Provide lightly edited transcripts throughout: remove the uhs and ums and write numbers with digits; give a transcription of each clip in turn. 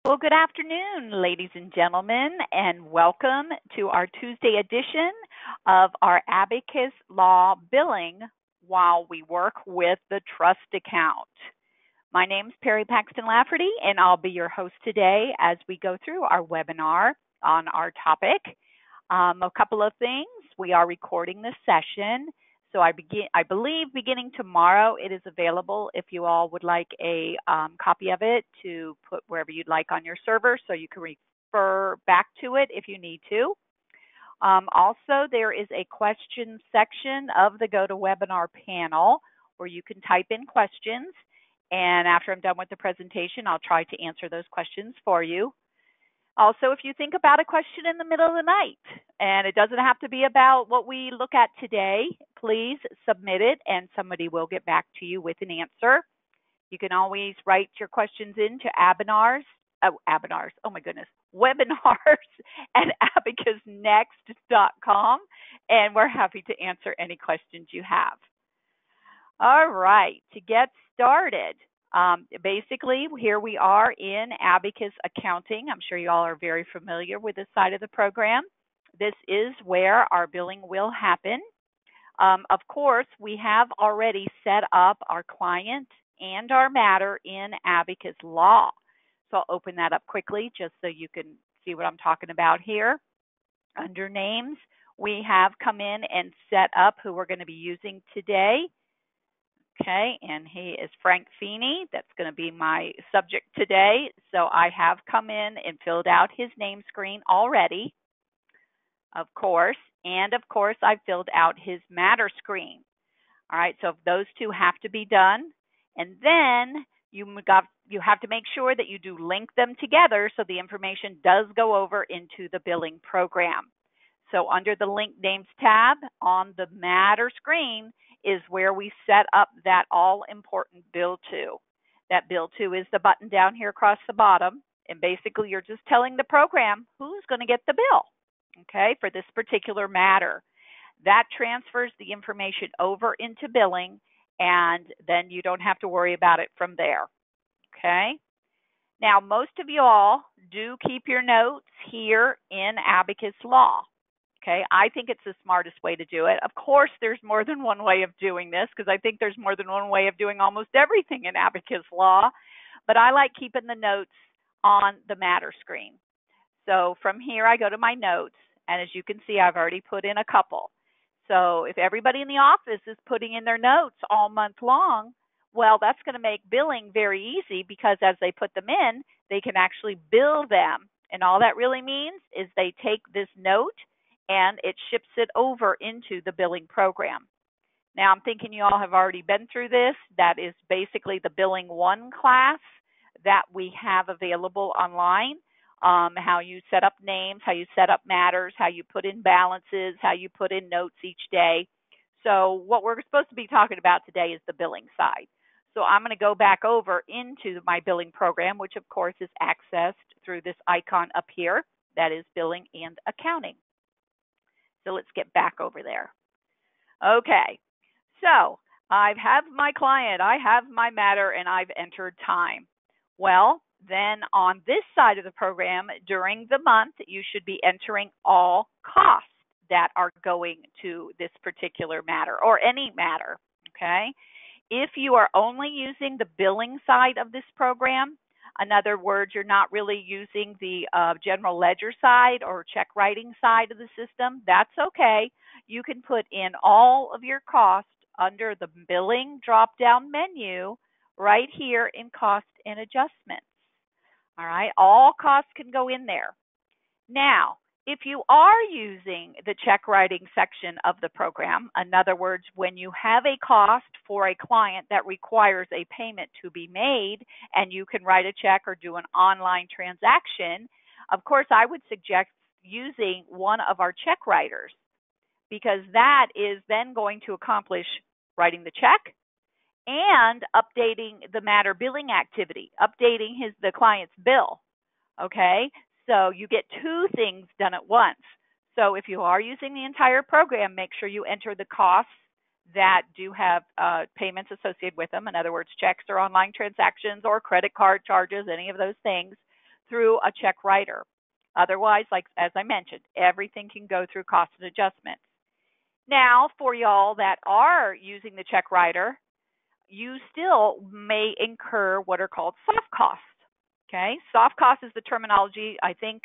Well, good afternoon, ladies and gentlemen, and welcome to our Tuesday edition of our Abacus Law Billing while we work with the trust account. My name is Perry Paxton Lafferty, and I'll be your host today as we go through our webinar on our topic. A couple of things. We are recording this session. So I believe beginning tomorrow it is available if you all would like a copy of it to put wherever you'd like on your server so you can refer back to it if you need to. Also, there is a question section of the GoToWebinar panel where you can type in questions, and after I'm done with the presentation, I'll try to answer those questions for you. Also, if you think about a question in the middle of the night, and it doesn't have to be about what we look at today, please submit it and somebody will get back to you with an answer. You can always write your questions into webinars at abacusnext.com, and we're happy to answer any questions you have. All right, to get started, basically, here we are in Abacus Accounting. I'm sure you all are very familiar with this side of the program. This is where our billing will happen. Of course, we have already set up our client and our matter in AbacusLaw. So I'll open that up quickly just so you can see what I'm talking about here. Under names, we have come in and set up who we're going to be using today. Okay, and he is Frank Feeney. That's going to be my subject today. So I have come in and filled out his name screen already, of course. And of course, I've filled out his matter screen. All right, so those two have to be done. And then you have to make sure that you do link them together so the information does go over into the billing program. So under the Link Names tab on the matter screen is where we set up that all-important Bill To. That Bill To is the button down here across the bottom, and basically you're just telling the program who's going to get the bill, okay, for this particular matter. That transfers the information over into billing, and then you don't have to worry about it from there, okay? Now, most of you all do keep your notes here in AbacusLaw. Okay, I think it's the smartest way to do it. Of course, there's more than one way of doing this because I think there's more than one way of doing almost everything in AbacusLaw, but I like keeping the notes on the matter screen. So from here, I go to my notes, and as you can see, I've already put in a couple. So if everybody in the office is putting in their notes all month long, well, that's going to make billing very easy because as they put them in, they can actually bill them. And all that really means is they take this note and it ships it over into the billing program. Now, I'm thinking you all have already been through this. That is basically the Billing 1 class that we have available online, how you set up names, how you set up matters, how you put in balances, how you put in notes each day. So what we're supposed to be talking about today is the billing side. So I'm going to go back over into my billing program, which of course is accessed through this icon up here. That is Billing and Accounting. So let's get back over there. Okay, so I have my client, I have my matter, and I've entered time. Well, then on this side of the program, during the month, you should be entering all costs that are going to this particular matter or any matter, okay? If you are only using the billing side of this program, in other words, you're not really using the general ledger side or check writing side of the system, that's okay. You can put in all of your costs under the billing drop-down menu right here in cost and adjustments. All right, all costs can go in there. Now, if you are using the check writing section of the program, in other words, when you have a cost for a client that requires a payment to be made and you can write a check or do an online transaction, of course, I would suggest using one of our check writers because that is then going to accomplish writing the check and updating the matter billing activity, updating the client's bill, okay? So you get two things done at once. So if you are using the entire program, make sure you enter the costs that do have payments associated with them. In other words, checks or online transactions or credit card charges, any of those things. through a check writer. Otherwise, like as I mentioned, everything can go through cost and adjustments. Now, for y'all that are using the check writer, you still may incur what are called soft costs. Okay, soft cost is the terminology I think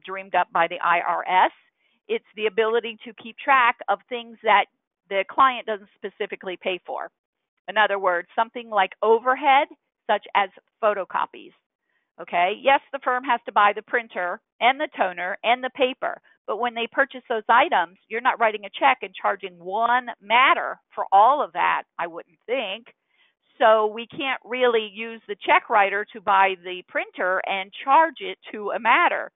dreamed up by the IRS. It's the ability to keep track of things that the client doesn't specifically pay for. In other words, something like overhead, such as photocopies. Okay, yes, the firm has to buy the printer and the toner and the paper, but when they purchase those items, you're not writing a check and charging one matter for all of that, I wouldn't think. So we can't really use the check writer to buy the printer and charge it to a matter.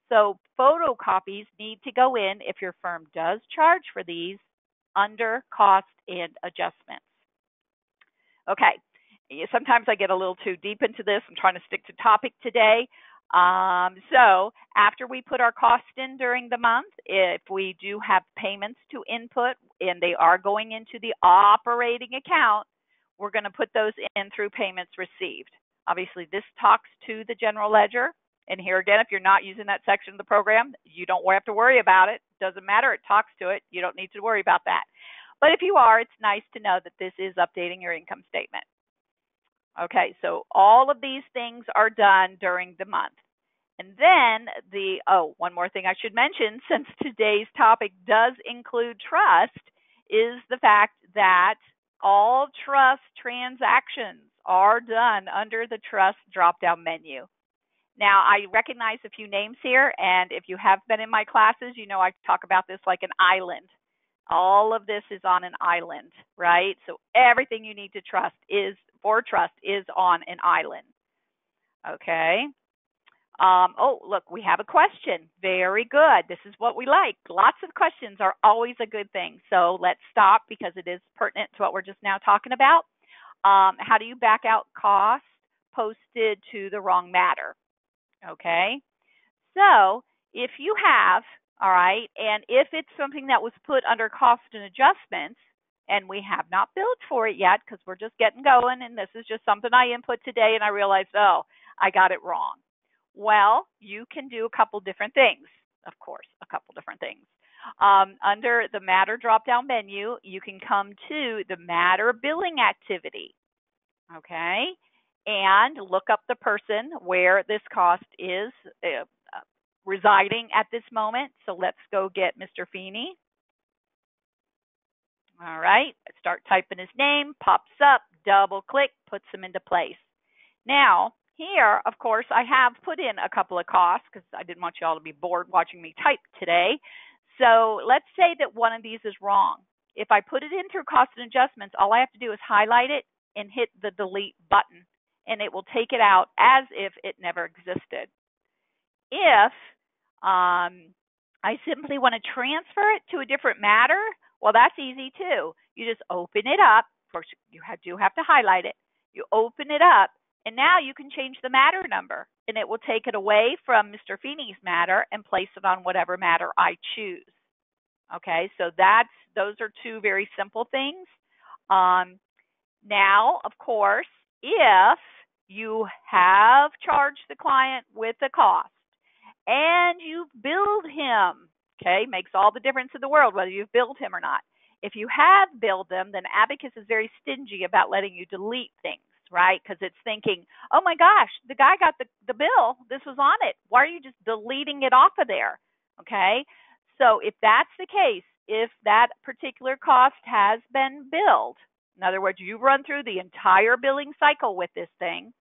So photocopies need to go in if your firm does charge for these under cost and adjustments. Okay, sometimes I get a little too deep into this. I'm trying to stick to topic today. So after we put our costs in during the month, if we do have payments to input and they are going into the operating account, we're going to put those in through payments received. Obviously, this talks to the general ledger. And here again, if you're not using that section of the program, you don't have to worry about it. Doesn't matter. It talks to it. You don't need to worry about that. But if you are, it's nice to know that this is updating your income statement. Okay, so all of these things are done during the month. And then one more thing I should mention, since today's topic does include trust, is the fact that all trust transactions are done under the trust drop-down menu. Now, I recognize a few names here, and if you have been in my classes, you know I talk about this like an island. All of this is on an island, right? So everything you need to trust is on an island. Okay. Look, we have a question. Very good. This is what we like. Lots of questions are always a good thing. So let's stop because it is pertinent to what we're just now talking about. How do you back out costs posted to the wrong matter? Okay. So if you have, all right, and if it's something that was put under cost and adjustments, and we have not billed for it yet because we're just getting going, and this is just something I input today, and I realized, I got it wrong. Well, you can do a couple different things, of course, a couple different things. Under the matter drop-down menu, you can come to the matter billing activity, okay, and look up the person where this cost is residing at this moment. So let's go get Mr. Feeney. All right, start typing his name, pops up, double click, puts him into place. Now, here, of course, I have put in a couple of costs because I didn't want you all to be bored watching me type today. So let's say that one of these is wrong. If I put it in through cost and adjustments, all I have to do is highlight it and hit the delete button, and it will take it out as if it never existed. If I simply want to transfer it to a different matter, well, that's easy too. You just open it up. Of course, you do have to highlight it. You open it up, and now you can change the matter number, and it will take it away from Mr. Feeney's matter and place it on whatever matter I choose. Okay, so those are two very simple things. Now, of course, if you have charged the client with a cost and you've billed him, okay, makes all the difference in the world whether you've billed him or not. If you have billed them, then Abacus is very stingy about letting you delete things, right? Because it's thinking, oh my gosh, the guy got the bill. This was on it. Why are you just deleting it off of there? Okay, so if that's the case, if that particular cost has been billed, in other words, you run through the entire billing cycle with this thing,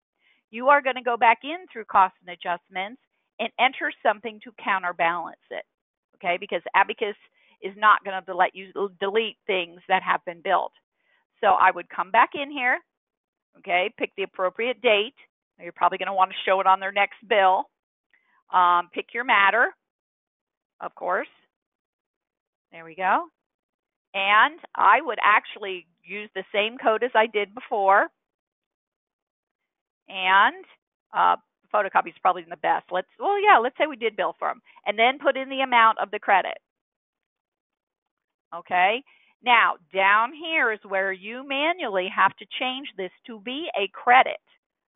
you are going to go back in through costs and adjustments and enter something to counterbalance it, okay? Because Abacus is not going to let you delete things that have been billed. So I would come back in here, okay, pick the appropriate date. You're probably going to want to show it on their next bill. Pick your matter, of course. There we go. And I would actually use the same code as I did before. And photocopy is probably the best. Let's say we did bill for them. And then put in the amount of the credit. Okay. Now, down here is where you manually have to change this to be a credit.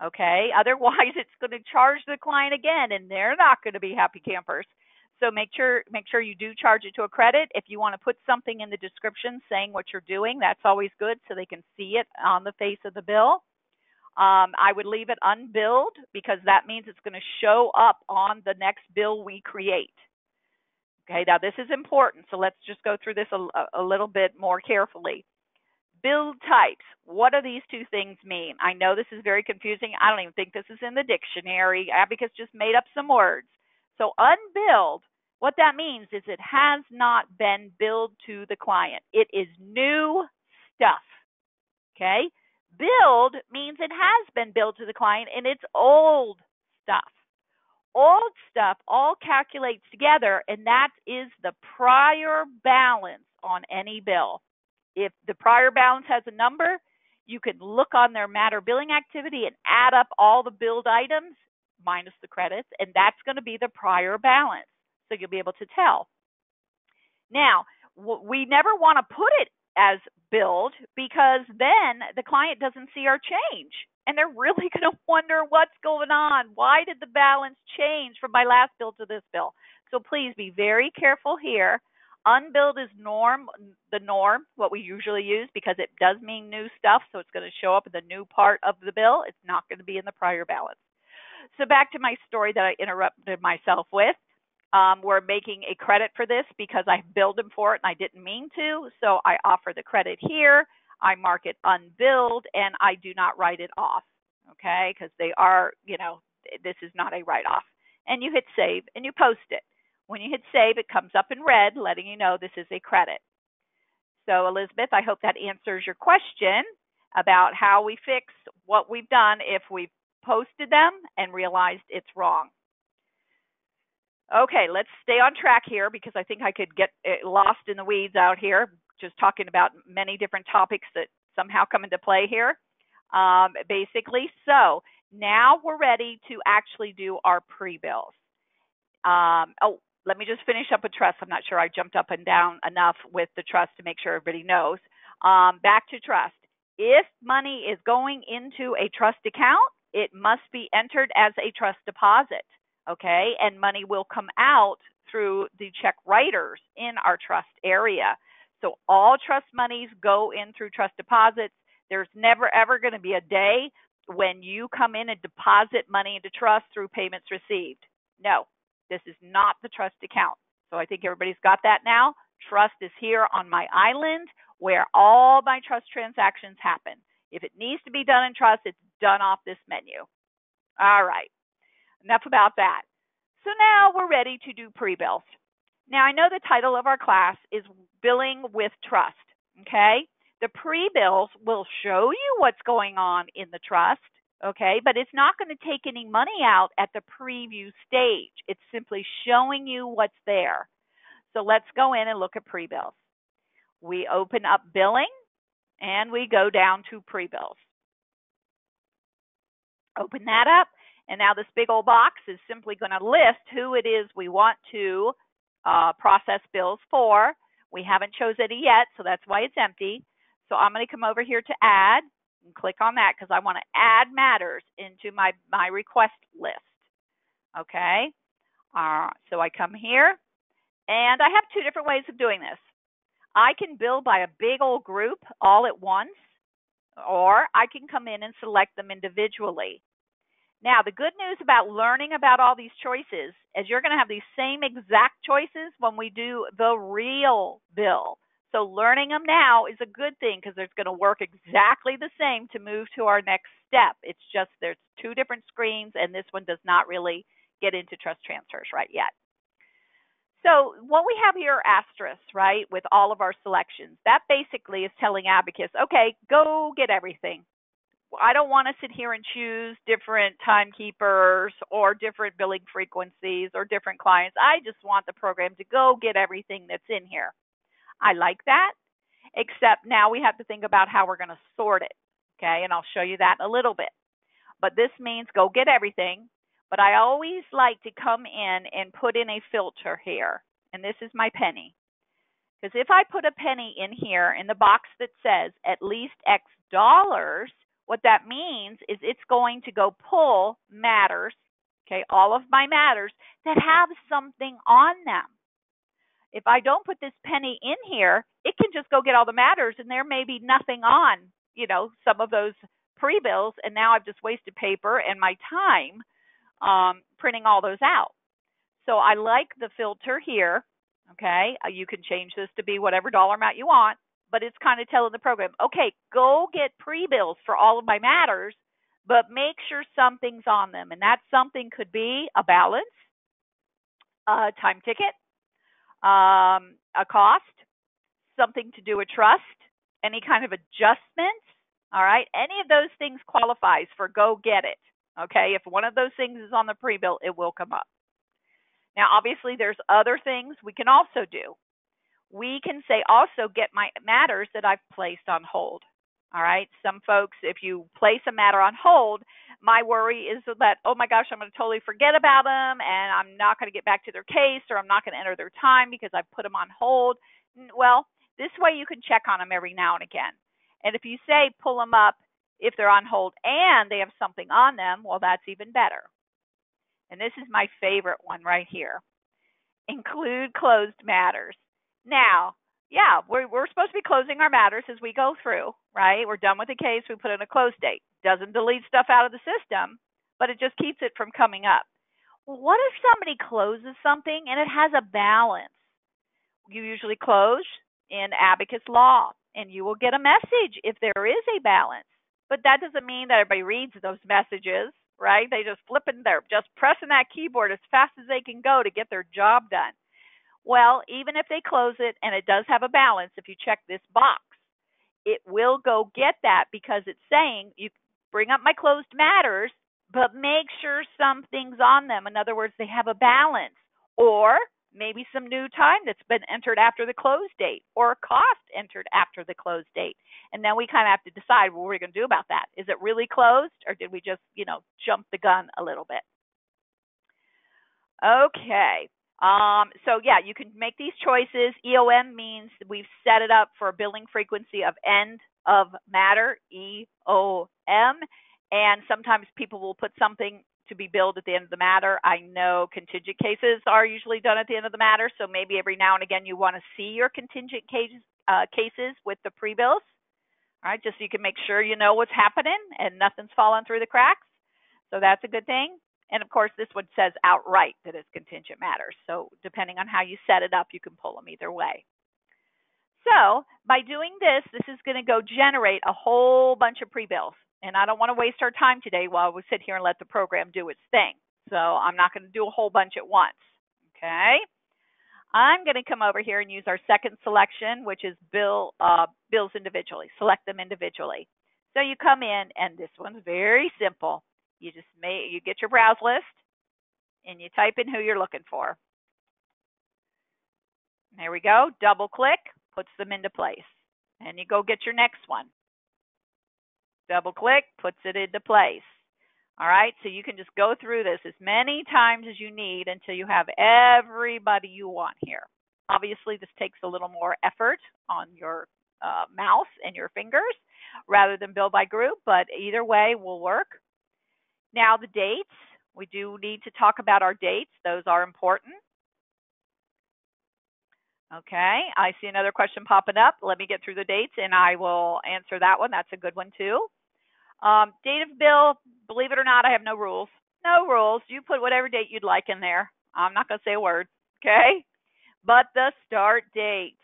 Okay, otherwise it's going to charge the client again, and they're not going to be happy campers. So make sure you do charge it to a credit. If you want to put something in the description saying what you're doing, that's always good so they can see it on the face of the bill. I would leave it unbilled because that means it's going to show up on the next bill we create. Okay, now this is important, so let's just go through this a little bit more carefully. Bill types. What do these two things mean? I know this is very confusing. I don't even think this is in the dictionary. Abacus just made up some words. So unbilled, what that means is it has not been billed to the client. It is new stuff. Okay? Billed means it has been billed to the client and it's old stuff. Old stuff all calculates together, and that is the prior balance on any bill. If the prior balance has a number, you can look on their matter billing activity and add up all the billed items minus the credits, and that's going to be the prior balance. So you'll be able to tell. Now, we never want to put it as billed because then the client doesn't see our change. And they're really going to wonder what's going on. Why did the balance change from my last bill to this bill? So please be very careful here. Unbilled is the norm, what we usually use, because it does mean new stuff, so it's going to show up in the new part of the bill. It's not going to be in the prior balance. So back to my story that I interrupted myself with. We're making a credit for this because I billed them for it and I didn't mean to, so I offer the credit here. I mark it unbilled, and I do not write it off, okay, because they are, this is not a write-off. And you hit save, and you post it. When you hit save, it comes up in red, letting you know this is a credit. So, Elizabeth, I hope that answers your question about how we fix what we've done if we've posted them and realized it's wrong. Okay, let's stay on track here because I think I could get lost in the weeds out here, just talking about many different topics that somehow come into play here, basically. So now we're ready to actually do our pre-bills. Let me just finish up with trust. I'm not sure I jumped up and down enough with the trust to make sure everybody knows. Back to trust. If money is going into a trust account, it must be entered as a trust deposit, okay? And money will come out through the check writers in our trust area. So all trust monies go in through trust deposits. There's never, ever going to be a day when you come in and deposit money into trust through payments received. No, this is not the trust account. So I think everybody's got that now. Trust is here on my island where all my trust transactions happen. If it needs to be done in trust, it's done off this menu. All right, enough about that. So now we're ready to do pre-bills. Now, I know the title of our class is Billing with Trust, okay? The pre-bills will show you what's going on in the trust, okay? But it's not going to take any money out at the preview stage. It's simply showing you what's there. So let's go in and look at pre-bills. We open up billing, and we go down to pre-bills. Open that up, and now this big old box is simply going to list who it is we want to process bills for. We haven't chosen it yet, so that's why it's empty. So I'm going to come over here to add and click on that because I want to add matters into my request list. Okay, so I come here, and I have two different ways of doing this. I can bill by a big old group all at once, or I can come in and select them individually. Now, the good news about learning about all these choices is you're going to have these same exact choices when we do the real bill. So learning them now is a good thing because it's going to work exactly the same to move to our next step. It's just there's two different screens, and this one does not really get into trust transfers right yet. So what we have here are asterisks, right, with all of our selections. That basically is telling Abacus, okay, go get everything. I don't want to sit here and choose different timekeepers or different billing frequencies or different clients. I just want the program to go get everything that's in here. I like that, except now we have to think about how we're going to sort it, okay, and I'll show you that in a little bit. But this means go get everything. But I always like to come in and put in a filter here, and this is my penny. Because if I put a penny in here in the box that says at least X dollars, what that means is it's going to go pull matters, okay, all of my matters that have something on them. If I don't put this penny in here, it can just go get all the matters and there may be nothing on, some of those pre-bills, and now I've just wasted paper and my time printing all those out. So I like the filter here, okay? You can change this to be whatever dollar amount you want, but it's kind of telling the program, okay, go get pre-bills for all of my matters, but make sure something's on them. And that something could be a balance, a time ticket, a cost, something to do with trust, any kind of adjustment, all right? Any of those things qualifies for go get it, okay? If one of those things is on the pre-bill, it will come up. Now, obviously, there's other things we can also do. We can say also get my matters that I've placed on hold, all right? Some folks, if you place a matter on hold, my worry is that, oh my gosh, I'm going to totally forget about them and I'm not going to get back to their case, or I'm not going to enter their time because I've put them on hold. Well, this way you can check on them every now and again. And if you say pull them up if they're on hold and they have something on them, well, that's even better. And this is my favorite one right here. Include closed matters. Now, yeah, we're supposed to be closing our matters as we go through, right? We're done with the case, we put in a close date. Doesn't delete stuff out of the system, but it just keeps it from coming up. Well, what if somebody closes something and it has a balance? You usually close in AbacusLaw, and you will get a message if there is a balance. But that doesn't mean that everybody reads those messages, right? They just flip in there, just pressing that keyboard as fast as they can go to get their job done. Well, even if they close it and it does have a balance, if you check this box, it will go get that because it's saying you bring up my closed matters, but make sure something's on them. In other words, they have a balance, or maybe some new time that's been entered after the close date, or a cost entered after the close date. And then we kind of have to decide what we're going to do about that. Is it really closed, or did we just, jump the gun a little bit? Okay. So yeah, you can make these choices. EOM means we've set it up for a billing frequency of end of matter, EOM. And sometimes people will put something to be billed at the end of the matter. I know contingent cases are usually done at the end of the matter, so maybe every now and again you want to see your contingent cases with the pre-bills, all right, just so you can make sure you know what's happening and nothing's falling through the cracks. So that's a good thing. And of course, this one says outright that it's contingent matters. So depending on how you set it up, you can pull them either way. So by doing this, this is going to go generate a whole bunch of pre-bills. And I don't want to waste our time today while we sit here and let the program do its thing. So I'm not going to do a whole bunch at once. Okay? I'm going to come over here and use our second selection, which is bills individually. Select them individually. So you come in, and this one's very simple. You get your browse list, and you type in who you're looking for. There we go. Double click, puts them into place. And you go get your next one. Double click, puts it into place. All right, so you can just go through this as many times as you need until you have everybody you want here. Obviously, this takes a little more effort on your mouse and your fingers rather than bill by group, but either way will work. Now the dates, we do need to talk about our dates. Those are important. Okay, I see another question popping up. Let me get through the dates and I will answer that one. That's a good one too. Date of bill, believe it or not, I have no rules. No rules. You put whatever date you'd like in there. I'm not going to say a word, okay? But the start date.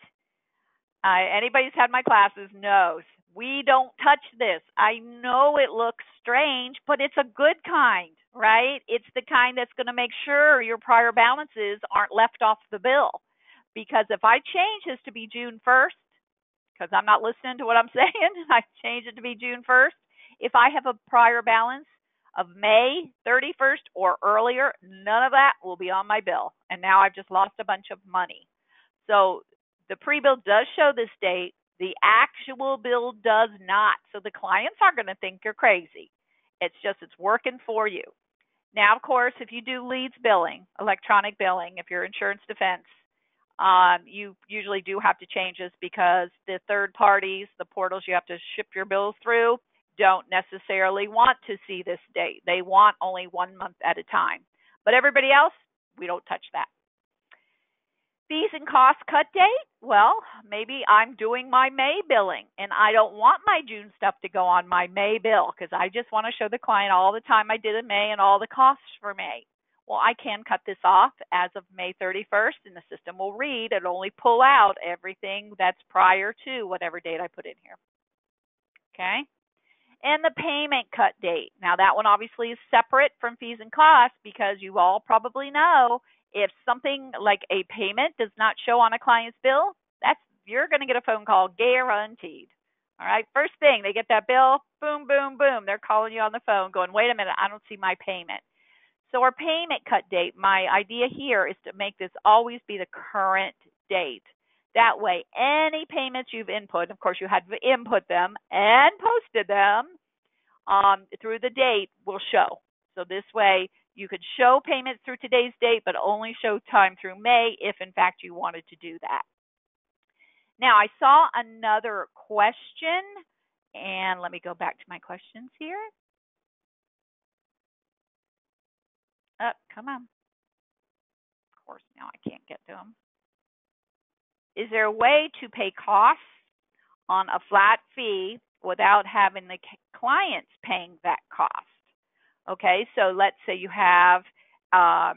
Anybody who's had my classes knows we don't touch this. I know it looks strange, but it's a good kind, right? It's the kind that's going to make sure your prior balances aren't left off the bill. Because if I change this to be June 1st, because I'm not listening to what I'm saying, I change it to be June 1st. If I have a prior balance of May 31st or earlier, none of that will be on my bill. And now I've just lost a bunch of money. So the pre-bill does show this date. The actual bill does not. So the clients aren't going to think you're crazy. It's just it's working for you. Now, of course, if you do leads billing, electronic billing, if you're insurance defense, you usually do have to change this because the third parties, the portals you have to ship your bills through, don't necessarily want to see this date. They want only 1 month at a time. But everybody else, we don't touch that. Fees and cost cut date? Well, maybe I'm doing my May billing and I don't want my June stuff to go on my May bill because I just want to show the client all the time I did in May and all the costs for May. Well, I can cut this off as of May 31st and the system will read and only pull out everything that's prior to whatever date I put in here. Okay? And the payment cut date. Now, that one obviously is separate from fees and costs because you all probably know if something like a payment does not show on a client's bill, you're going to get a phone call guaranteed. All right. First thing, they get that bill, boom, boom, boom. They're calling you on the phone going, wait a minute, I don't see my payment. So our payment cut date, my idea here is to make this always be the current date. That way, any payments you've input, of course, you had to input them and posted them through the date will show. So this way, you could show payments through today's date, but only show time through May if, in fact, you wanted to do that. Now, I saw another question, and let me go back to my questions here. Oh, come on. Of course, now I can't get to them. Is there a way to pay costs on a flat fee without having the clients paying that cost? Okay, so let's say you have a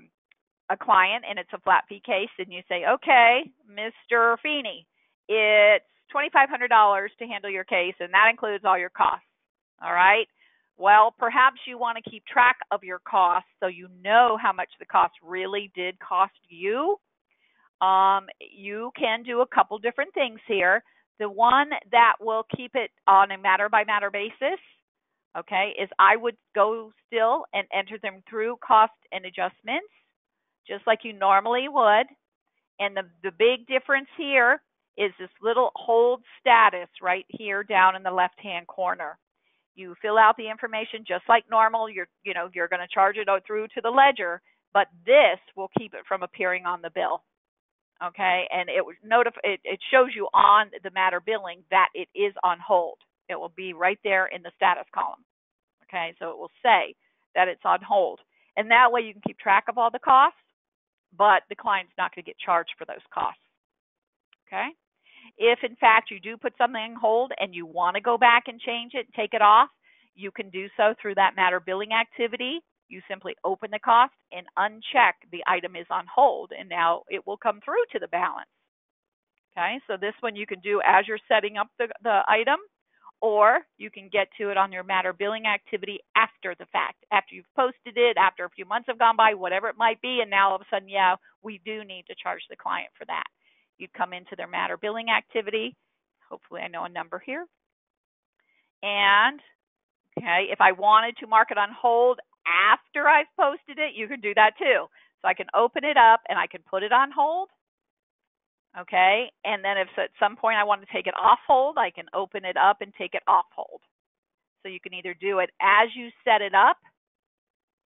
client and it's a flat fee case, and you say, okay, Mr. Feeney, it's $2,500 to handle your case, and that includes all your costs. All right. Well, perhaps you want to keep track of your costs so you know how much the cost really did cost you. You can do a couple different things here. The one that will keep it on a matter-by-matter basis, okay, is I would go still and enter them through cost and adjustments, just like you normally would. And the big difference here is this little hold status right here down in the left-hand corner. You fill out the information just like normal. You're going to charge it through to the ledger, but this will keep it from appearing on the bill. Okay, and it shows you on the matter billing that it is on hold. It will be right there in the status column. Okay, so it will say that it's on hold. And that way you can keep track of all the costs, but the client's not going to get charged for those costs. Okay? If, in fact, you do put something on hold and you want to go back and change it, take it off, you can do so through that matter billing activity. You simply open the cost and uncheck the item is on hold, and now it will come through to the balance. Okay, so this one you can do as you're setting up the item, or you can get to it on your matter billing activity after the fact, after you've posted it, after a few months have gone by, whatever it might be, and now all of a sudden, yeah, we do need to charge the client for that. You'd come into their matter billing activity. Hopefully I know a number here. And, okay, if I wanted to mark it on hold after I've posted it, you can do that too. So I can open it up and I can put it on hold. Okay, and then if at some point I want to take it off hold, I can open it up and take it off hold. So you can either do it as you set it up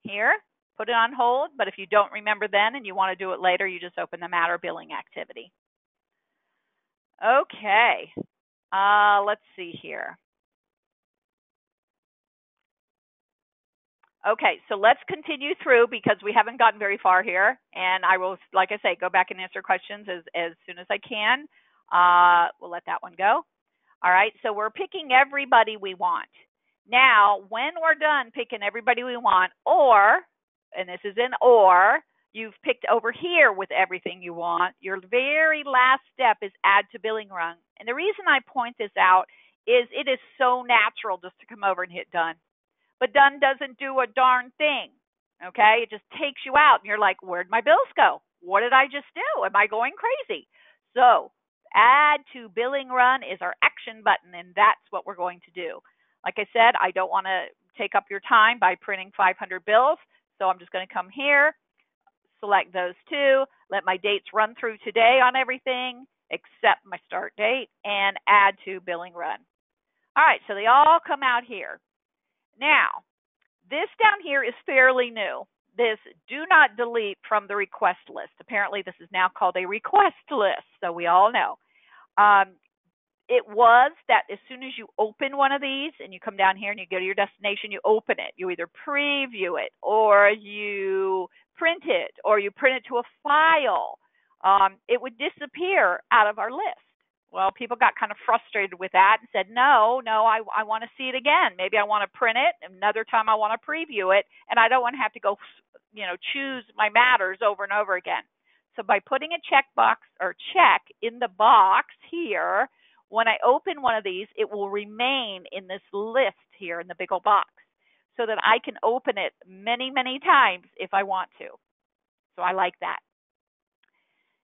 here, put it on hold, but if you don't remember then and you want to do it later, you just open the matter billing activity. Okay, let's see here. Okay, so let's continue through because we haven't gotten very far here, and I will, like I say, go back and answer questions as soon as I can. We'll let that one go. All right, so we're picking everybody we want. Now, when we're done picking everybody we want, or, and this is an or, you've picked over here with everything you want, your very last step is add to billing run. And the reason I point this out is it is so natural just to come over and hit done. But done doesn't do a darn thing, okay? It just takes you out, and you're like, where'd my bills go? What did I just do? Am I going crazy? So add to billing run is our action button, and that's what we're going to do. Like I said, I don't want to take up your time by printing 500 bills, so I'm just going to come here, select those two, let my dates run through today on everything except my start date, and add to billing run. All right, so they all come out here. Now, this down here is fairly new. This do not delete from the request list. Apparently, this is now called a request list, so we all know. it was that as soon as you open one of these and you come down here and you go to your destination, you open it. You either preview it or you print it or you print it to a file. It would disappear out of our list. Well, people got kind of frustrated with that and said, no, I want to see it again. Maybe I want to print it. Another time I want to preview it, and I don't want to have to go, choose my matters over and over again. So by putting a checkbox or check in the box here, when I open one of these, it will remain in this list here in the big old box so that I can open it many, many times if I want to. So I like that.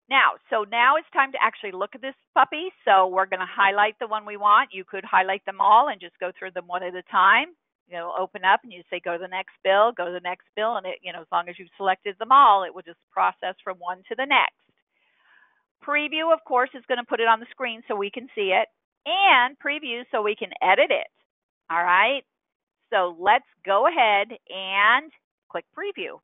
Now it's time to actually look at this puppy. So we're going to highlight the one we want. You could highlight them all and just go through them one at a time. Open up and you say, go to the next bill, go to the next bill. And it, as long as you've selected them all, it will just process from one to the next. Preview, of course, is going to put it on the screen so we can see it, and preview so we can edit it. All right? So let's go ahead and click preview.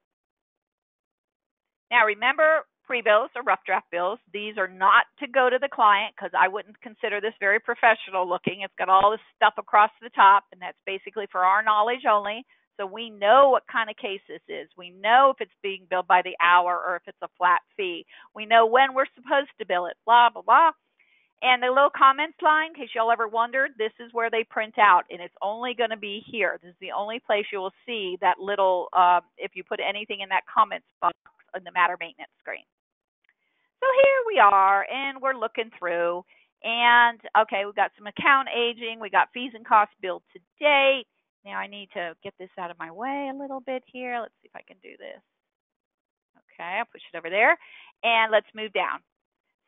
Now remember, pre-bills or rough draft bills, these are not to go to the client because I wouldn't consider this very professional looking. It's got all this stuff across the top, and that's basically for our knowledge only. So we know what kind of case this is. We know if it's being billed by the hour or if it's a flat fee. We know when we're supposed to bill it, blah, blah, blah. And the little comments line, in case y'all ever wondered, this is where they print out, and it's only going to be here. This is the only place you will see that little, if you put anything in that comments box in the matter maintenance screen. So here we are, and we're looking through. And, okay, we've got some account aging. We got fees and costs billed to date. Now I need to get this out of my way a little bit here. Let's see if I can do this. Okay, I'll push it over there. And let's move down.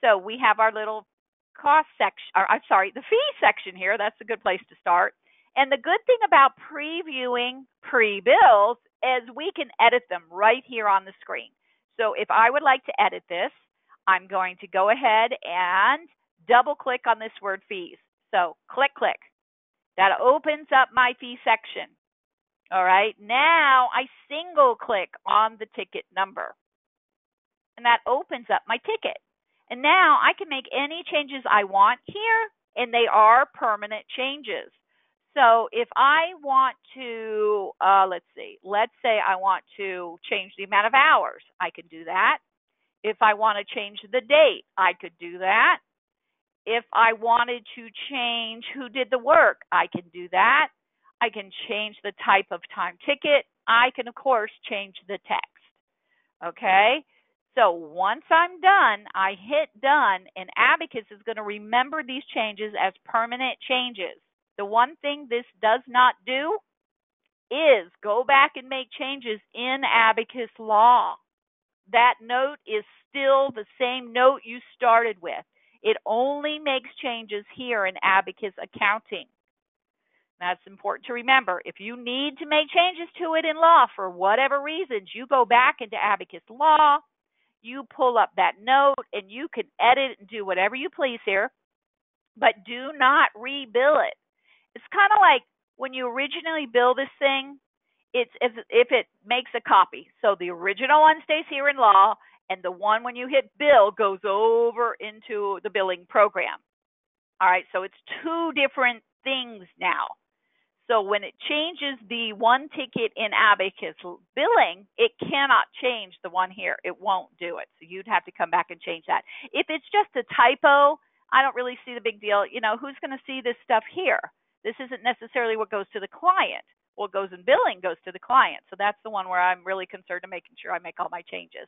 So we have our little cost section, the fee section here. That's a good place to start. And the good thing about previewing pre-bills is we can edit them right here on the screen. So if I would like to edit this, I'm going to go ahead and double click on this word fees. So click, click. That opens up my fee section. All right, now I single click on the ticket number. And that opens up my ticket. And now I can make any changes I want here, and they are permanent changes. So if I want to, let's say I want to change the amount of hours, I can do that. If I want to change the date, I could do that. If I wanted to change who did the work, I can do that. I can change the type of time ticket. I can, of course, change the text. Okay? So once I'm done, I hit done, and Abacus is going to remember these changes as permanent changes. The one thing this does not do is go back and make changes in AbacusLaw. That note is still the same note you started with. It only makes changes here in Abacus Accounting. That's important to remember. If you need to make changes to it in law for whatever reasons, you go back into AbacusLaw, you pull up that note, and you can edit and do whatever you please here, but do not rebill it. It's kind of like when you originally bill this thing, it's as if it makes a copy. So the original one stays here in law, and the one when you hit bill goes over into the billing program. All right, so it's two different things now. So when it changes the one ticket in Abacus billing, it cannot change the one here. It won't do it. So you'd have to come back and change that. If it's just a typo, I don't really see the big deal. Who's going to see this stuff here? This isn't necessarily what goes to the client. What goes in billing goes to the client. So that's the one where I'm really concerned in making sure I make all my changes.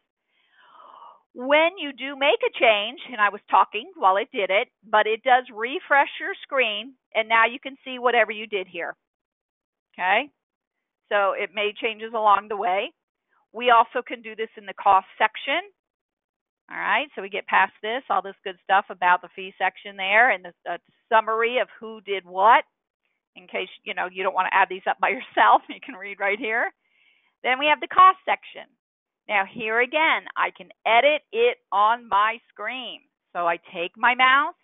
When you do make a change, and I was talking while it did it, but it does refresh your screen, and now you can see whatever you did here. Okay? So it made changes along the way. We also can do this in the cost section. All right, so we get past this, all this good stuff about the fee section there, and the summary of who did what. In case, you don't want to add these up by yourself, you can read right here. Then we have the cost section. Now here again, I can edit it on my screen. So I take my mouse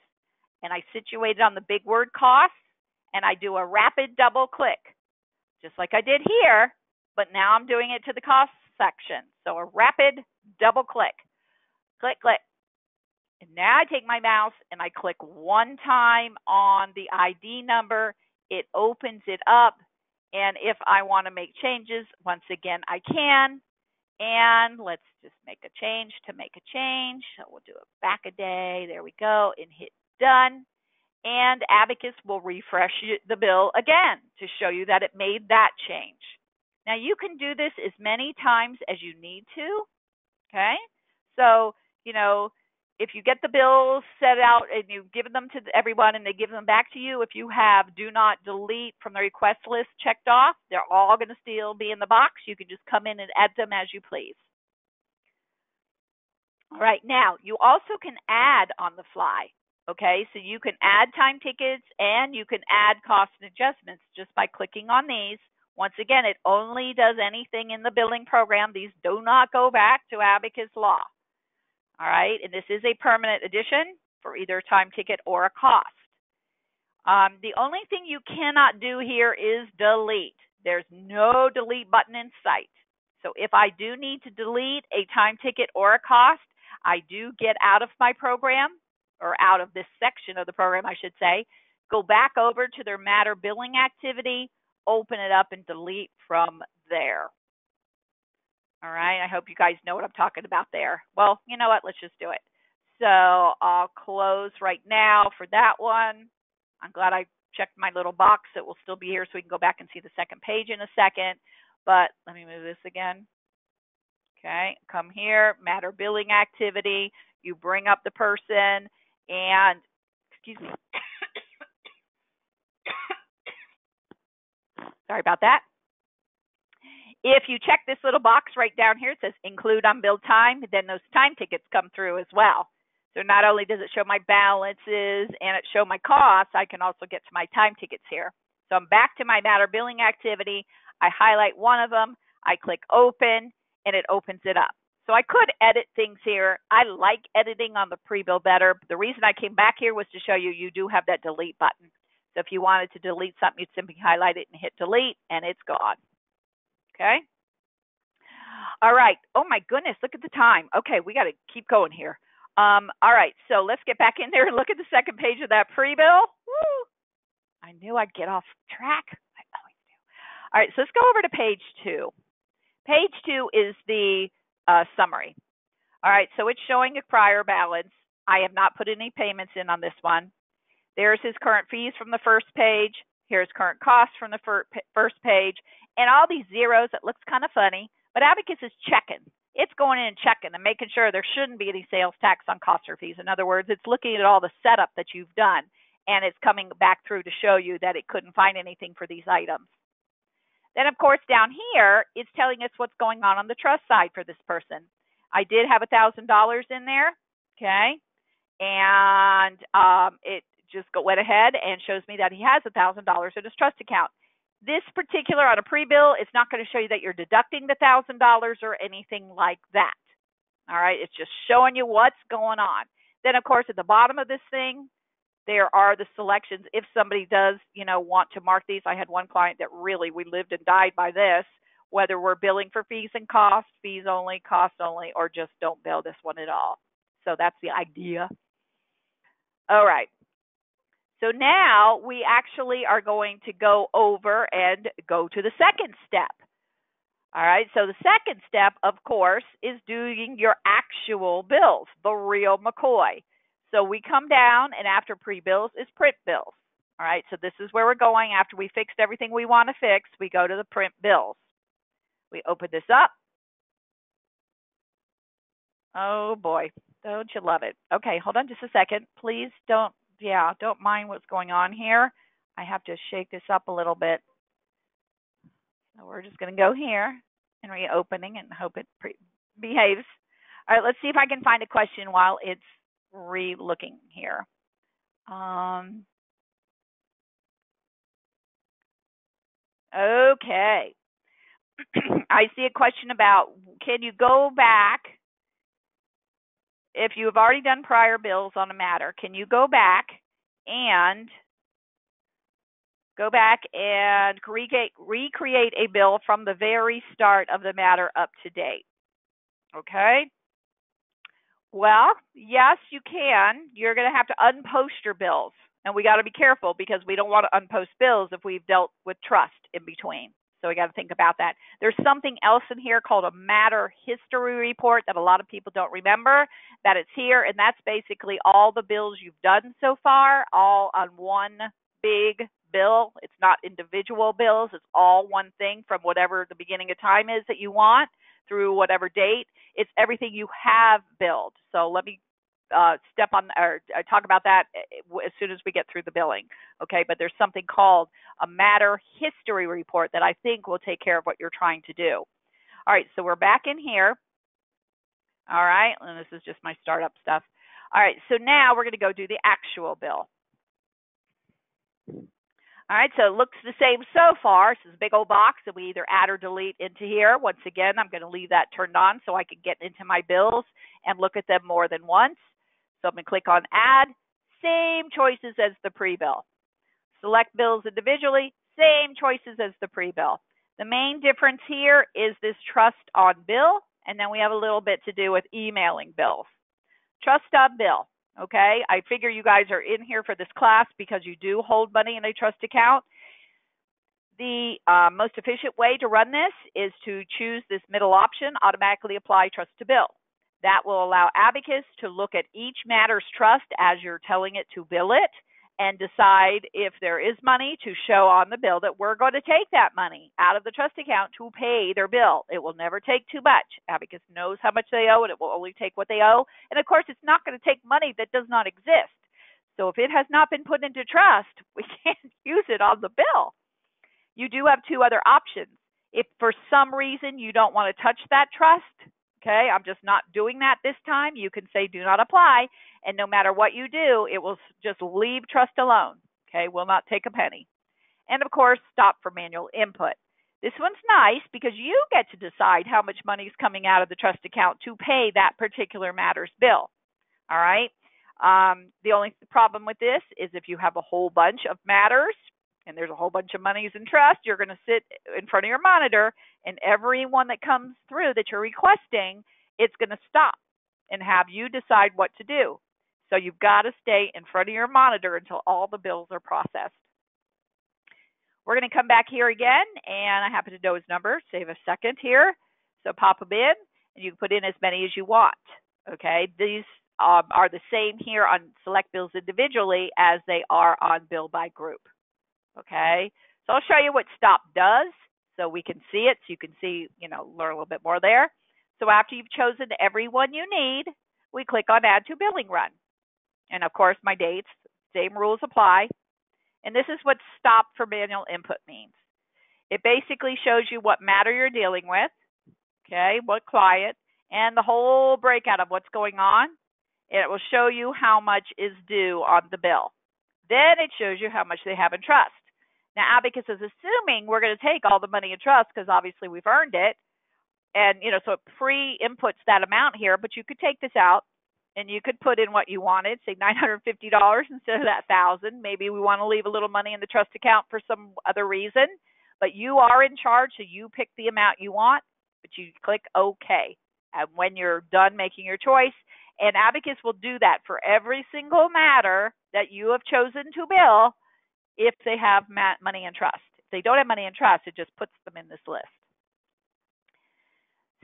and I situate it on the big word cost, and I do a rapid double click, just like I did here, but now I'm doing it to the cost section. So a rapid double click, click, click. And now I take my mouse and I click one time on the ID number. It opens it up. And if I want to make changes, once again, I can. And let's just make a change to make a change. So we'll do it back a day. There we go. And hit done. And Abacus will refresh the bill again to show you that it made that change. Now, you can do this as many times as you need to, okay? So, if you get the bills set out and you give them to everyone and they give them back to you, if you have do not delete from the request list checked off, they're all going to still be in the box. You can just come in and add them as you please. All right, now you also can add on the fly. Okay, so you can add time tickets and you can add cost adjustments just by clicking on these. Once again, it only does anything in the billing program. These do not go back to AbacusLaw. All right, and this is a permanent addition for either a time ticket or a cost. The only thing you cannot do here is delete. There's no delete button in sight. So if I do need to delete a time ticket or a cost, I do get out of my program, or out of this section of the program, I should say, go back over to their matter billing activity, open it up, and delete from there. All right, I hope you guys know what I'm talking about there. Well, you know what? Let's just do it. So I'll close right now for that one. I'm glad I checked my little box. It will still be here so we can go back and see the second page in a second. But let me move this again. Okay, come here, matter billing activity. You bring up the person and, excuse me. Sorry about that. If you check this little box right down here, it says include unbilled time, then those time tickets come through as well. So not only does it show my balances and it show my costs, I can also get to my time tickets here. So I'm back to my matter billing activity. I highlight one of them. I click open, and it opens it up. So I could edit things here. I like editing on the pre-bill better. The reason I came back here was to show you do have that delete button. So if you wanted to delete something, you'd simply highlight it and hit delete, and it's gone. Okay. All right. Oh, my goodness. Look at the time. Okay. We got to keep going here. All right. So let's get back in there and look at the second page of that pre-bill. Woo! I knew I'd get off track. I always do. All right. So let's go over to page 2. Page 2 is the summary. All right. So it's showing a prior balance. I have not put any payments in on this one. There's his current fees from the first page. Here's current costs from the first page. And all these zeros, it looks kind of funny, but Abacus is checking. It's going in and checking and making sure there shouldn't be any sales tax on costs or fees. In other words, it's looking at all the setup that you've done, and it's coming back through to show you that it couldn't find anything for these items. Then, of course, down here, it's telling us what's going on the trust side for this person. I did have $1,000 in there, okay, and it just went ahead and shows me that he has $1,000 in his trust account. This particular, on a pre-bill, it's not going to show you that you're deducting the $1,000 or anything like that. All right, it's just showing you what's going on. Then, of course, at the bottom of this thing, there are the selections. If somebody does, want to mark these, I had one client that really, we lived and died by this, whether we're billing for fees and costs, fees only, costs only, or just don't bill this one at all. So that's the idea. All right. So now we actually are going to go over and go to the second step. All right, so the second step, of course, is doing your actual bills, the real McCoy. So we come down, and after pre-bills is print bills. All right, so this is where we're going. After we fixed everything we want to fix, we go to the print bills. We open this up. Oh, boy, don't you love it? Okay, hold on just a second. Please don't mind what's going on here. I have to shake this up a little bit. So we're just going to go here and reopening and hope it behaves. All right, let's see if I can find a question while it's re-looking here. Okay. I see a question about, can you go back, if you have already done prior bills on a matter, can you go back and recreate a bill from the very start of the matter up to date? Okay. Well, yes, you can. You're going to have to unpost your bills. And we got to be careful because we don't want to unpost bills if we've dealt with trust in between. So we got to think about that. There's something else in here called a matter history report that a lot of people don't remember that it's here. And that's basically all the bills you've done so far, all on one big bill. It's not individual bills. It's all one thing from whatever the beginning of time is that you want through whatever date. It's everything you have billed. So let me step on or talk about that as soon as we get through the billing. Okay, but there's something called a matter history report that I think will take care of what you're trying to do. All right, so we're back in here. All right, and this is just my startup stuff. All right, so now we're going to go do the actual bill. All right, so it looks the same so far. This is a big old box that we either add or delete into here. Once again, I'm going to leave that turned on so I can get into my bills and look at them more than once. So I'm going to click on Add. Same choices as the pre-bill. Select bills individually. Same choices as the pre-bill. The main difference here is this trust on bill, and then we have a little bit to do with emailing bills. Trust on bill. Okay, I figure you guys are in here for this class because you do hold money in a trust account. The most efficient way to run this is to choose this middle option, automatically apply trust to bill. That will allow Abacus to look at each matter's trust as you're telling it to bill it and decide if there is money to show on the bill that we're going to take that money out of the trust account to pay their bill. It will never take too much. Abacus knows how much they owe, and it will only take what they owe. And, of course, it's not going to take money that does not exist. So if it has not been put into trust, we can't use it on the bill. You do have two other options. If for some reason you don't want to touch that trust, okay, I'm just not doing that this time, you can say do not apply, and no matter what you do, it will just leave trust alone, okay, will not take a penny. And, of course, stop for manual input. This one's nice because you get to decide how much money is coming out of the trust account to pay that particular matter's bill, all right? The only problem with this is if you have a whole bunch of matters, and there's a whole bunch of monies in trust, you're going to sit in front of your monitor, and every one that comes through that you're requesting, it's going to stop and have you decide what to do. So you've got to stay in front of your monitor until all the bills are processed. We're going to come back here again, and I happen to know his number. Save a second here. So pop them in, and you can put in as many as you want. Okay, these are the same here on select bills individually as they are on bill by group. Okay, so I'll show you what stop does so we can see it, so you can see, learn a little bit more there. So after you've chosen everyone you need, we click on Add to Billing Run. And, of course, my dates, same rules apply. And this is what stop for manual input means. It basically shows you what matter you're dealing with, okay, what client, and the whole breakout of what's going on. And it will show you how much is due on the bill. Then it shows you how much they have in trust. Now, Abacus is assuming we're going to take all the money in trust because obviously we've earned it. And, so it pre-inputs that amount here, but you could take this out and you could put in what you wanted, say $950 instead of that $1,000. Maybe we want to leave a little money in the trust account for some other reason, but you are in charge, so you pick the amount you want, but you click OK. And when you're done making your choice, and Abacus will do that for every single matter that you have chosen to bill if they have money in trust. If they don't have money in trust, it just puts them in this list.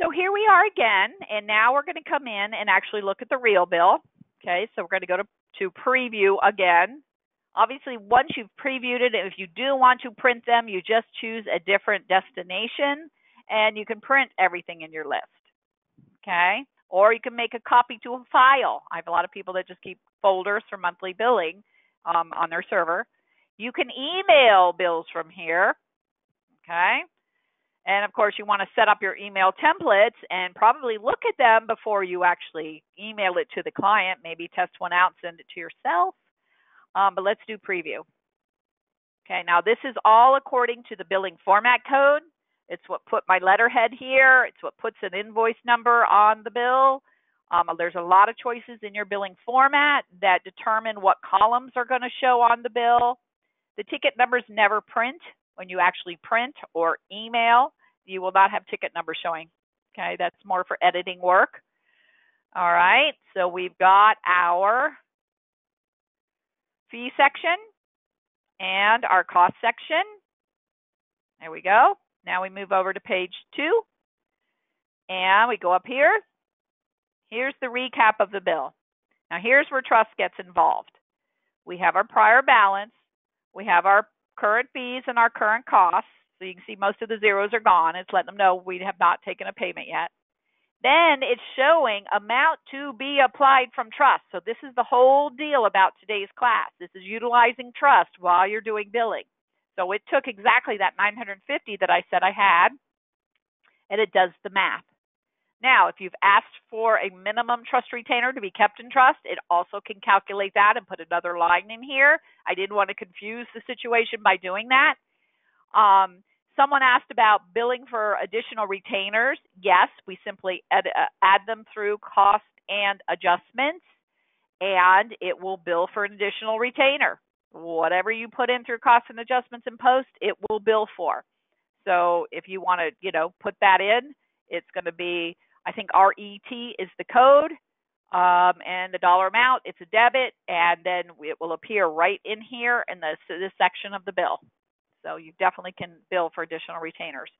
So here we are again, and now we're going to come in and actually look at the real bill. Okay, so we're going to go to preview again. Obviously, once you've previewed it, if you do want to print them, you just choose a different destination, and you can print everything in your list. Okay, or you can make a copy to a file. I have a lot of people that just keep folders for monthly billing on their server. You can email bills from here. Okay. And, of course, you want to set up your email templates and probably look at them before you actually email it to the client. Maybe test one out, send it to yourself. But let's do preview. Okay, now this is all according to the billing format code. It's what put my letterhead here. It's what puts an invoice number on the bill. There's a lot of choices in your billing format that determine what columns are going to show on the bill. The ticket numbers never print. When you actually print or email, you will not have ticket numbers showing. Okay, that's more for editing work. All right, so we've got our fee section and our cost section. There we go. Now we move over to page 2, and we go up here. Here's the recap of the bill. Now here's where trust gets involved. We have our prior balance. We have our current fees and our current costs. So you can see most of the zeros are gone. It's letting them know we have not taken a payment yet. Then it's showing amount to be applied from trust. So this is the whole deal about today's class. This is utilizing trust while you're doing billing. So it took exactly that $950 that I said I had, and it does the math. Now, if you've asked for a minimum trust retainer to be kept in trust, it also can calculate that and put another line in here. I didn't want to confuse the situation by doing that. Someone asked about billing for additional retainers. Yes, we simply add them through cost and adjustments, and it will bill for an additional retainer. Whatever you put in through cost and adjustments in post, it will bill for. So if you want to, put that in, it's going to be, I think RET is the code, and the dollar amount, it's a debit, and then it will appear right in here in this section of the bill. So you definitely can bill for additional retainers.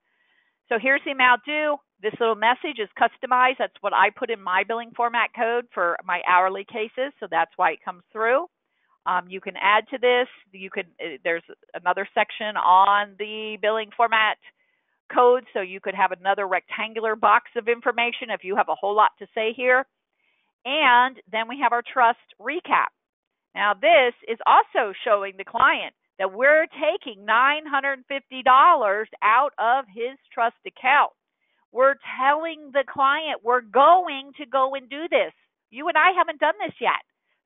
So here's the amount due. This little message is customized. That's what I put in my billing format code for my hourly cases, so that's why it comes through. You can add to this. There's another section on the billing format code, so you could have another rectangular box of information if you have a whole lot to say here. And then we have our trust recap. Now this is also showing the client that we're taking $950 out of his trust account. We're telling the client we're going to go and do this. You and I haven't done this yet,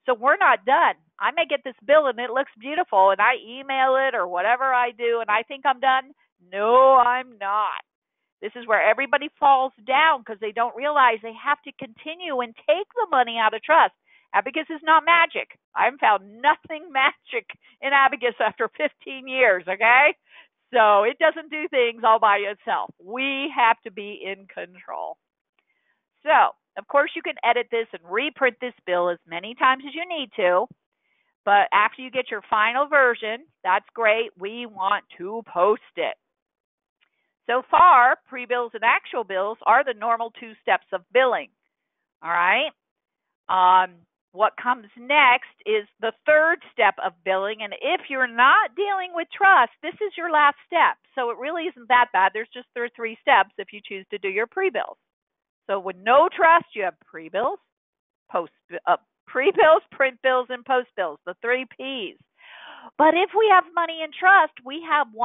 so we're not done. I may get this bill and it looks beautiful, and I email it or whatever I do, and I think I'm done. No, I'm not. This is where everybody falls down because they don't realize they have to continue and take the money out of trust. Abacus is not magic. I haven't found nothing magic in Abacus after 15 years, okay? So it doesn't do things all by itself. We have to be in control. So, of course, you can edit this and reprint this bill as many times as you need to. But after you get your final version, that's great. We want to post it. So far, pre-bills and actual bills are the normal 2 steps of billing. All right? What comes next is the 3rd step of billing, and if you're not dealing with trust, this is your last step. So it really isn't that bad. There's 3 steps if you choose to do your pre-bills. So with no trust, you have pre-bills, pre-bills, print bills, and post-bills, the 3 Ps. But if we have money in trust, we have 2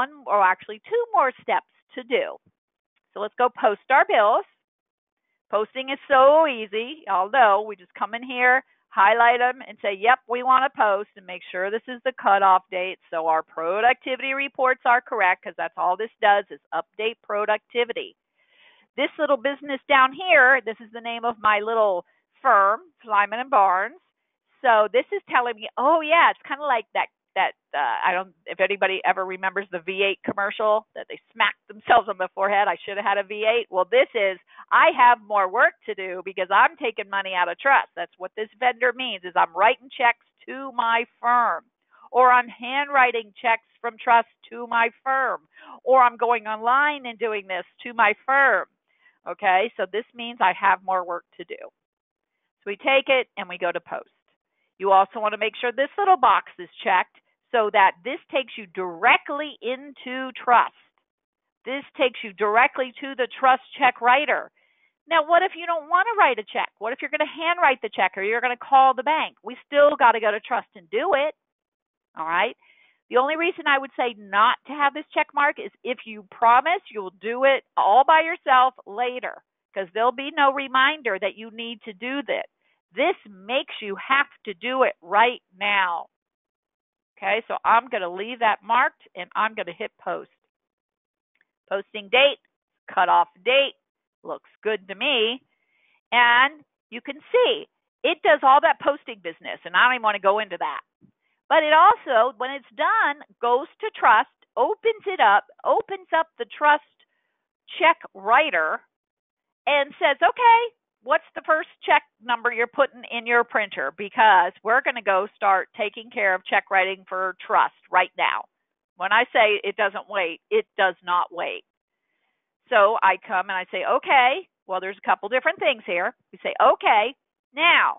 more steps to do. So let's go post our bills. Posting is so easy. Y'all know we just come in here, highlight them, and say, yep, we want to post, and make sure this is the cutoff date so our productivity reports are correct, because that's all this does is update productivity. This little business down here, this is the name of my little firm, Flyman & Barnes. So this is telling me, oh, yeah, it's kind of like that I don't, if anybody ever remembers the V8 commercial that they smacked themselves on the forehead. I should have had a V8. Well, this is, I have more work to do because I'm taking money out of trust. That's what this vendor means, is I'm writing checks to my firm, or I'm handwriting checks from trust to my firm, or I'm going online and doing this to my firm. Okay, so this means I have more work to do. So we take it and we go to post. You also want to make sure this little box is checked so that this takes you directly into trust. This takes you directly to the trust check writer. Now, what if you don't want to write a check? What if you're going to handwrite the check or you're going to call the bank? We still got to go to trust and do it. All right? The only reason I would say not to have this check mark is if you promise you'll do it all by yourself later, because there'll be no reminder that you need to do this. This makes you have to do it right now. Okay, so I'm going to leave that marked, and I'm going to hit post. Posting date, cutoff date, looks good to me. And you can see it does all that posting business, and I don't even want to go into that. But it also, when it's done, goes to trust, opens it up, opens up the trust check writer, and says, okay, what's the first check number you're putting in your printer? Because we're going to go start taking care of check writing for trust right now. When I say it doesn't wait, it does not wait. So I come and I say, okay, well, there's a couple different things here. We say, okay, now,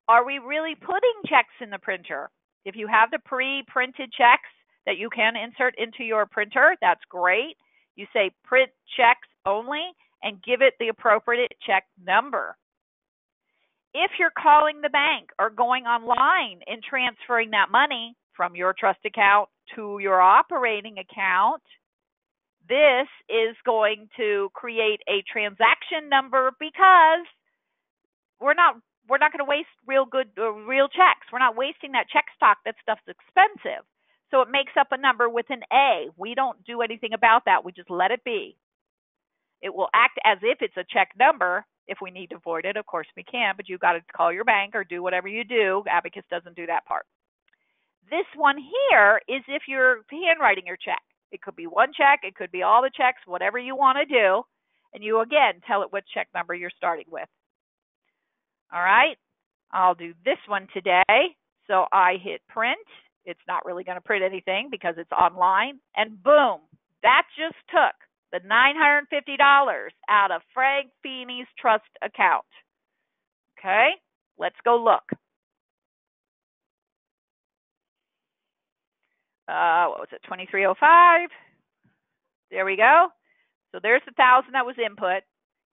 are we really putting checks in the printer? If you have the pre-printed checks that you can insert into your printer, that's great. You say print checks only and give it the appropriate check number. If you're calling the bank or going online and transferring that money from your trust account to your operating account, this is going to create a transaction number because we're not going to waste real checks. We're not wasting that check stock. That stuff's expensive. So it makes up a number with an A. We don't do anything about that. We just let it be. It will act as if it's a check number. If we need to void it, of course we can, but you've got to call your bank or do whatever you do. Abacus doesn't do that part. This one here is if you're handwriting your check. It could be one check. It could be all the checks, whatever you want to do. And you, again, tell it what check number you're starting with. All right. I'll do this one today. So I hit print. It's not really going to print anything because it's online. And boom, that just took the $950 out of Frank Feeney's trust account. Okay. Let's go look. What was it? 2305. There we go. So there's the 1,000 that was input.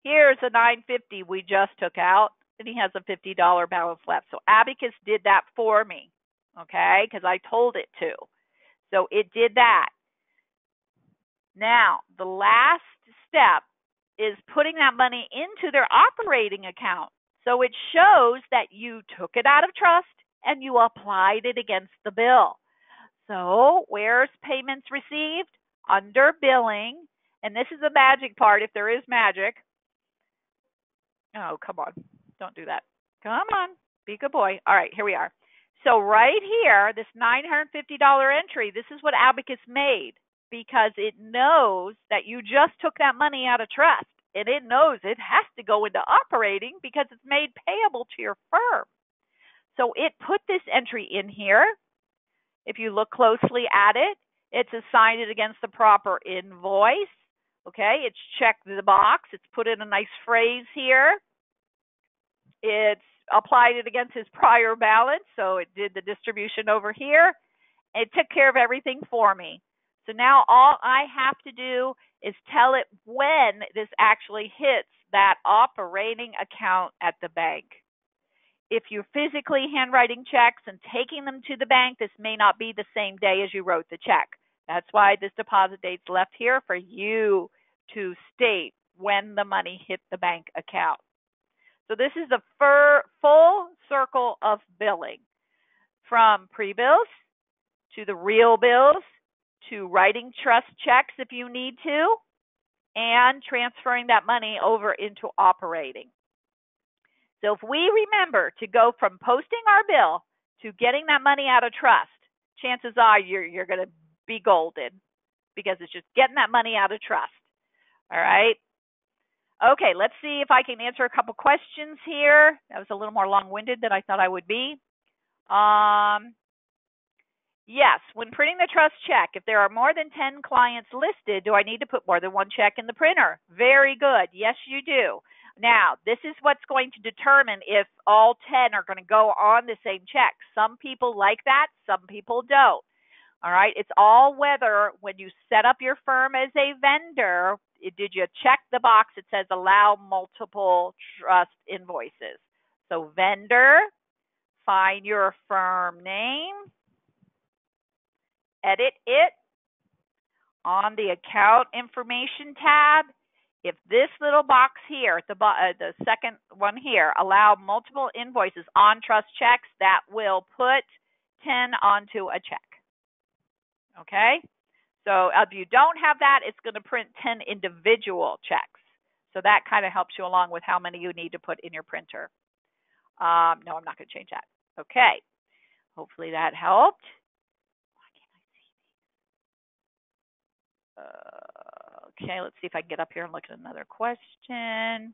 Here's the 950 we just took out, and he has a $50 balance left. So Abacus did that for me, okay, because I told it to. So it did that. Now, the last step is putting that money into their operating account. So it shows that you took it out of trust and you applied it against the bill. So where's payments received? Under billing. And this is the magic part, if there is magic. Oh, come on. Don't do that. Come on. Be a good boy. All right, here we are. So right here, this $950 entry, this is what Abacus made because it knows that you just took that money out of trust. And it knows it has to go into operating because it's made payable to your firm. So it put this entry in here. If you look closely at it, it's assigned it against the proper invoice. Okay, it's checked the box. It's put in a nice phrase here. It's applied it against his prior balance, so it did the distribution over here. It took care of everything for me. So now all I have to do is tell it when this actually hits that operating account at the bank. If you're physically handwriting checks and taking them to the bank, this may not be the same day as you wrote the check. That's why this deposit date's left here for you to state when the money hit the bank account. So this is the full circle of billing, from pre-bills to the real bills to writing trust checks if you need to, and transferring that money over into operating. So if we remember to go from posting our bill to getting that money out of trust, chances are you're going to be golden because it's just getting that money out of trust. All right. Okay, let's see if I can answer a couple questions here. That was a little more long-winded than I thought I would be. Yes, when printing the trust check, if there are more than 10 clients listed, do I need to put more than one check in the printer? Very good. Yes, you do. Now, this is what's going to determine if all 10 are going to go on the same check. Some people like that, some people don't. All right, it's all whether when you set up your firm as a vendor, did you check the box that says allow multiple trust invoices? So vendor, find your firm name, edit it on the account information tab. If this little box here, the second one here, allow multiple invoices on trust checks, that will put 10 onto a check. Okay? So if you don't have that, it's going to print 10 individual checks. So that kind of helps you along with how many you need to put in your printer. No, I'm not going to change that. Okay. Hopefully that helped. Why can't I see these? Okay, let's see if I can get up here and look at another question.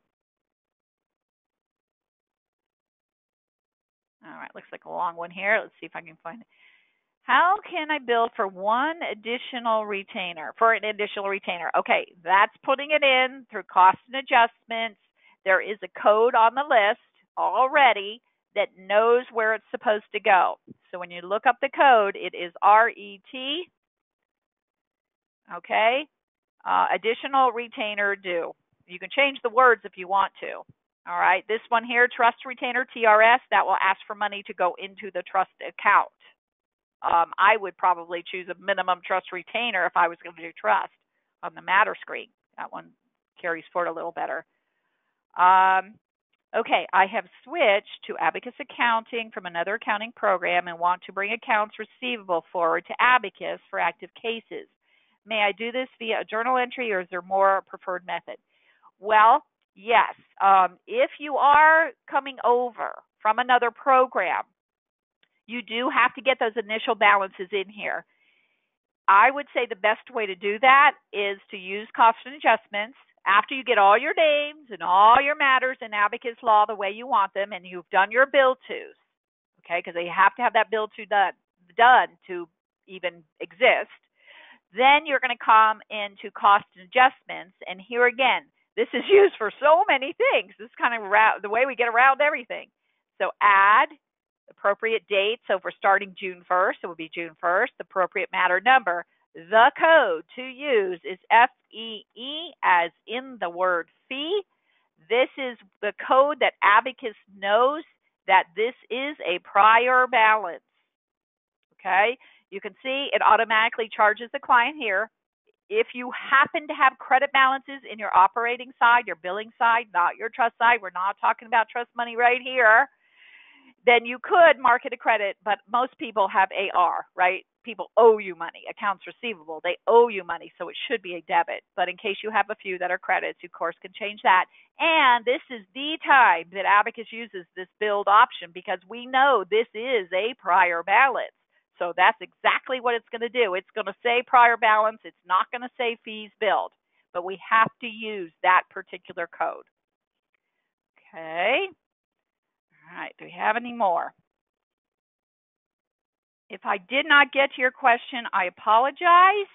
All right, looks like a long one here. Let's see if I can find it. How can I bill for one additional retainer? For an additional retainer. Okay, that's putting it in through cost and adjustments. There is a code on the list already that knows where it's supposed to go. So when you look up the code, it is RET, okay? Additional retainer due. You can change the words if you want to. All right, this one here, trust retainer, TRS, that will ask for money to go into the trust account. I would probably choose a minimum trust retainer if I was going to do trust on the matter screen. That one carries forward a little better. Okay, I have switched to Abacus Accounting from another accounting program and want to bring accounts receivable forward to Abacus for active cases. May I do this via a journal entry, or is there more preferred method? Well, yes. If you are coming over from another program, you do have to get those initial balances in here. I would say the best way to do that is to use cost and adjustments after you get all your names and all your matters in AbacusLaw the way you want them, and you've done your bill tos, okay, because they have to have that bill to done to even exist. Then you're going to come into cost and adjustments, and here again, this is used for so many things. This is kind of the way we get around everything. So add appropriate date. So if we're starting June 1st, it would be June 1st. The appropriate matter number. The code to use is FEE, as in the word fee. This is the code that Abacus knows that this is a prior balance. Okay? You can see it automatically charges the client here. If you happen to have credit balances in your operating side, your billing side, not your trust side, we're not talking about trust money right here, then you could mark it a credit, but most people have AR, right? People owe you money, accounts receivable, they owe you money, so it should be a debit. But in case you have a few that are credits, you, of course, can change that. And this is the time that Abacus uses this build option because we know this is a prior balance. So that's exactly what it's going to do. It's going to say prior balance. It's not going to say fees billed, but we have to use that particular code. Okay. All right, do we have any more? If I did not get to your question, I apologize.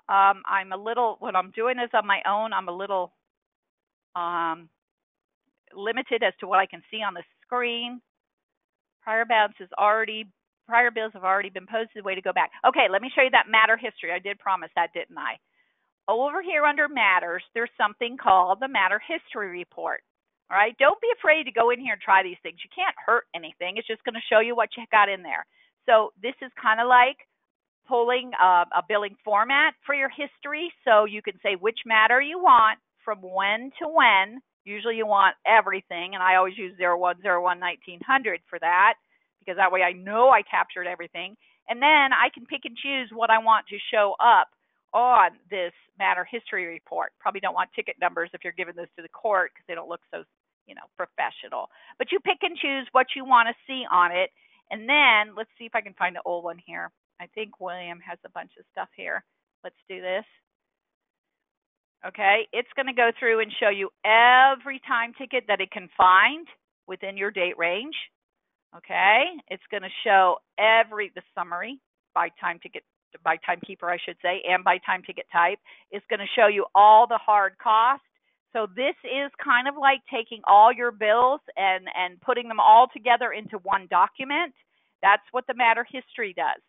I'm a little, when I'm doing this on my own, I'm a little limited as to what I can see on the screen. Prior bills have already been posted. Way to go back. Okay, let me show you that matter history. I did promise that, didn't I? Over here under matters, there's something called the matter history report. All right, don't be afraid to go in here and try these things. You can't hurt anything. It's just going to show you what you got in there. So this is kind of like pulling a billing format for your history. So you can say which matter you want from when to when. Usually you want everything, and I always use 01/01/1900 for that because that way I know I captured everything. And then I can pick and choose what I want to show up on this matter history report. Probably don't want ticket numbers if you're giving this to the court because they don't look so, professional. But you pick and choose what you want to see on it. And then let's see if I can find the old one here. I think William has a bunch of stuff here. Let's do this. Okay, it's going to go through and show you every time ticket that it can find within your date range. Okay, it's going to show the summary by time ticket, by timekeeper, I should say, and by time ticket type. It's going to show you all the hard costs. So this is kind of like taking all your bills and putting them all together into one document. That's what the matter history does.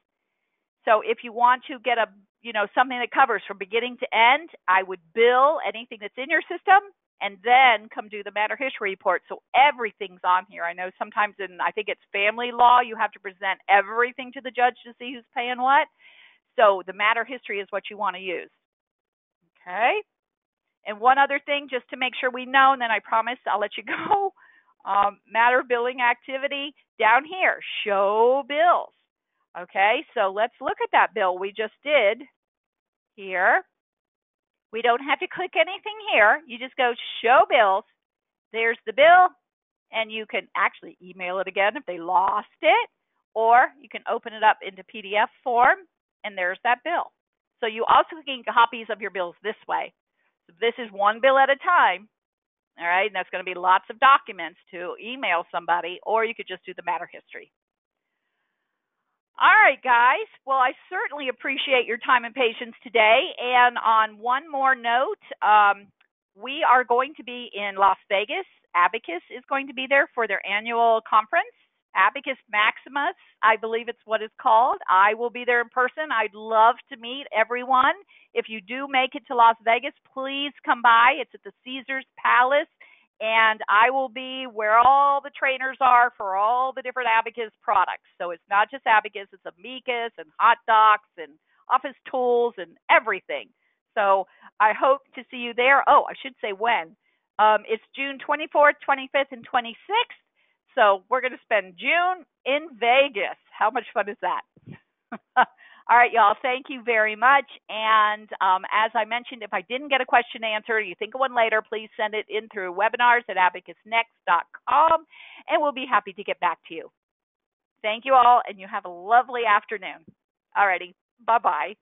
So if you want to get something that covers from beginning to end, I would bill anything that's in your system and then come do the matter history report. So everything's on here. I know sometimes I think it's family law, you have to present everything to the judge to see who's paying what. So the matter history is what you want to use. Okay. And one other thing, just to make sure we know, and then I promise I'll let you go. Matter billing activity down here, show bills. Okay, so let's look at that bill we just did here. We don't have to click anything here. You just go show bills. There's the bill, and you can actually email it again if they lost it, or you can open it up into PDF form, and there's that bill. So you also can get copies of your bills this way. So this is one bill at a time. All right, and that's going to be lots of documents to email somebody, or you could just do the matter history. All right, guys. Well, I certainly appreciate your time and patience today. And on one more note, we are going to be in Las Vegas. Abacus is going to be there for their annual conference. Abacus Maximus, I believe it's what it's called. I will be there in person. I'd love to meet everyone. If you do make it to Las Vegas, please come by. It's at the Caesars Palace, and I will be where all the trainers are for all the different Abacus products. So it's not just Abacus, it's Amicus and Hot Docs and Office Tools and everything. So I hope to see you there. Oh, I should say when. It's June 24th, 25th, and 26th. So we're going to spend June in Vegas. How much fun is that? All right, y'all. Thank you very much. And as I mentioned, if I didn't get a question answered, you think of one later, please send it in through webinars@abacusnext.com, and we'll be happy to get back to you. Thank you all, and you have a lovely afternoon. All righty. Bye-bye.